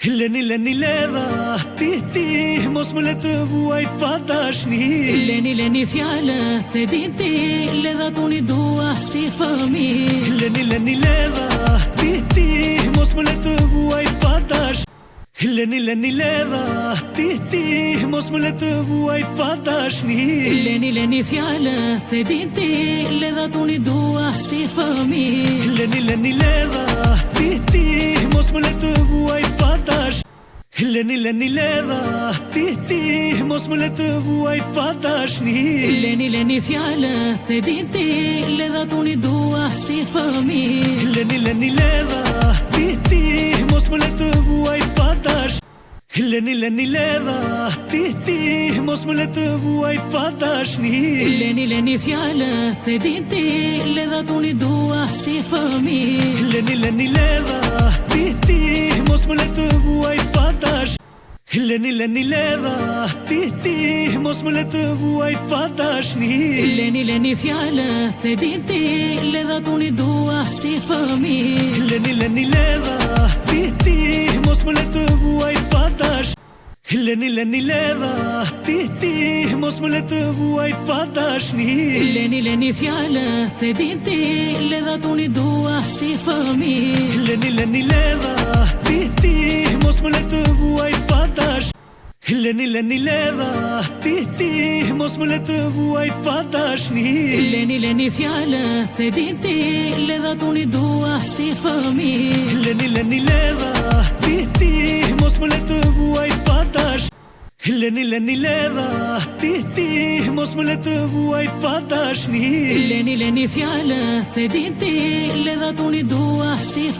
Leni ledha, ti, mos më le të vuaj pa dashni. Leni fjallët se din ti, ledhat unë I dua si fëmi. Leni ledha, ti, mos më le të vuaj pa dashni. Leni ledha, ti, mos më le të vuaj pa dashni. Leni fjallët se din ti, ledhat unë I dua si fëmi. Leni ledha, ti, mos më le të vuaj pa dashni. Leni ledha, ti, mos më le të vuaj pa dashni. Leni fjallët se din ti, ledhat unë I dua si fëmi. Leni ledha, ti, mos më le të vuaj pa dashni. Leni ledha, ti, mos më le të vuaj pa dashni. Leni fjallët se din ti, ledhat unë I dua si fëmi. Leni ledha, ti, mos më le të vuaj pa dashni. Leni ledha, ti, mos më le të vuaj pa dashni. Leni fjallët se din ti, ledhat unë I dua si fëmi. Leni ledha, ti, mos më le të vuaj pa dashni. Leni ledha, ti, mos më le të vuaj pa dashni. Leni fjallët se din ti, ledhat unë I dua si fëmi. Leni ledha, ti, mos më le të vuaj pa dashni. Leni ledha, ti, mos më le të vuaj pa dashni. Leni fjallët se din ti, ledhat unë I dua si fëmi. Leni ledha, ti, mos më le të vuaj pa dashni. Leni ledha, ti, mos më le të vuaj pa dashni. Leni fjallët se din ti, ledhat unë I dua si fëmi.